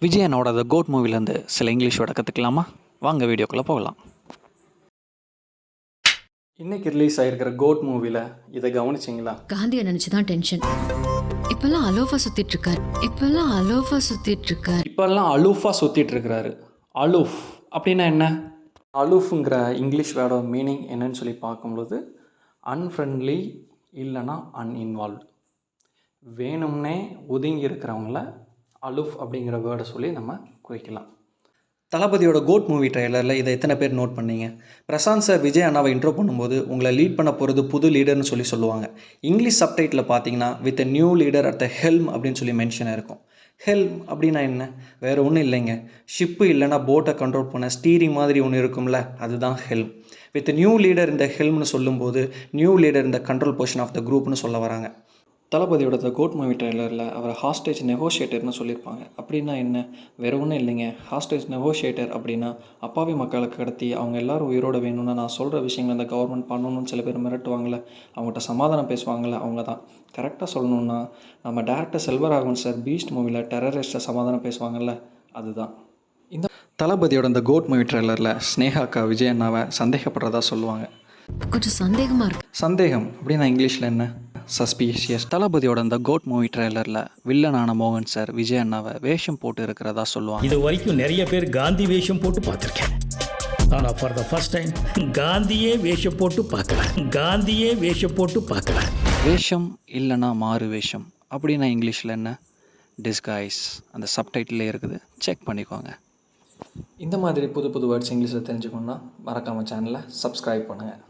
விஜய் அண்ணாவோட த கோட் மூவிலேருந்து சில இங்கிலீஷ் வேர்டை கற்றுக்கலாமா? வாங்க வீடியோக்குள்ளே போகலாம். இன்னைக்கு ரிலீஸ் ஆகிருக்கிற கோட் மூவியில் இதை கவனிச்சிங்களா? காந்தியை நினச்சி தான் டென்ஷன். இப்பெல்லாம் அலோஃபா சுற்றிட்டு இருக்காரு. இப்போல்லாம் அலூஃபாக சுற்றிட்டு இருக்கிறாரு. அலூஃப் அப்படின்னா என்ன? அலூஃபுங்கிற இங்கிலீஷ் வேர்டோட மீனிங் என்னன்னு சொல்லி பார்க்கும்போது அன்ஃப்ரெண்ட்லி இல்லைனா அன்இன்வால்வ்டு. வேணும்னே ஒதுங்கி இருக்கிறவங்கள அலூஃப் அப்படிங்கிற வேர்டை சொல்லி நம்ம குறிக்கலாம். தளபதியோட கோட் மூவி ட்ரெய்லரில் இதை எத்தனை பேர் நோட் பண்ணீங்க? பிரசாந்த் சார் விஜய் அண்ணாவை இன்ட்ரோ பண்ணும்போது உங்களை லீட் பண்ண போகிறது புது லீடர்னு சொல்லுவாங்க. இங்கிலீஷ் சப்டைட்டில் பார்த்தீங்கன்னா with a new leader at the helm அப்படின்னு சொல்லி மென்ஷன் இருக்கும். ஹெல்ம் அப்படின்னா என்ன? வேறு ஒன்றும் இல்லைங்க. ஷிப்பு இல்லைனா போட்டை கண்ட்ரோல் பண்ண ஸ்டீரிங் மாதிரி ஒன்று இருக்கும்ல, அதுதான் ஹெல்ம். வித் நியூ லீடர் இந்த ஹெல்ம்னு சொல்லும்போது நியூ லீடர் இந்த கண்ட்ரோல் பொசிஷன் ஆஃப் த குரூப்னு சொல்ல வராங்க. தளபதியோட த கோட் மூவி ட்ரெய்லரில் அவரை ஹாஸ்டேஜ் நெகோஷியேட்டர்னு சொல்லியிருப்பாங்க. அப்படின்னா என்ன? வேறு ஒன்றும் இல்லைங்க. ஹாஸ்டேஜ் நெகோஷியேட்டர் அப்படின்னா அப்பாவி மக்களுக்கு கடத்தி அவங்க எல்லோரும் உயிரோட வேணும்னா நான் சொல்கிற விஷயங்கள் அந்த கவர்மெண்ட் பண்ணணும்னு சில பேர் மிரட்டுவாங்கள்ல, அவங்ககிட்ட சமாதானம் பேசுவாங்கள்ல, அவங்க தான். கரெக்டாக சொல்லணுன்னா நம்ம டேரக்டர் செல்வராகவன் சார் பீஸ்ட் மூவியில் டெரரிஸ்ட்டை சமாதானம் பேசுவாங்கள்ல, அதுதான். இந்த தளபதியோட இந்த கோட் மூவி ட்ரெய்லரில் ஸ்னேகாக்கா விஜய் அண்ணாவை சந்தேகப்படுறதா சொல்லுவாங்க. கொஞ்சம் சந்தேகமாக இருக்கு. சந்தேகம் அப்படின்னா இங்கிலீஷில் என்ன? சஸ்பீஷியஸ். தளபதியோட இந்த கோட் மூவி ட்ரெய்லரில் வில்லனான மோகன் சார் விஜய் அண்ணாவை வேஷம் போட்டு இருக்கிறதா சொல்லுவாங்க. இது வரைக்கும் நிறைய பேர் காந்தி வேஷம் போட்டு பார்த்துருக்கேன். ஆனால் ஃபார் த ஃபர்ஸ்ட் டைம் காந்தியே வேஷம் போட்டு பார்க்கல. வேஷம் இல்லைனா மாறு வேஷம் அப்படின்னா இங்கிலீஷில் என்ன? டிஸ்கைஸ். அந்த சப்டைட்டிலே இருக்குது, செக் பண்ணிக்கோங்க. இந்த மாதிரி புது புது வேர்ட்ஸ் இங்கிலீஷில் தெரிஞ்சுக்கணுன்னா மறக்காமல் சேனலை சப்ஸ்கிரைப் பண்ணுங்கள்.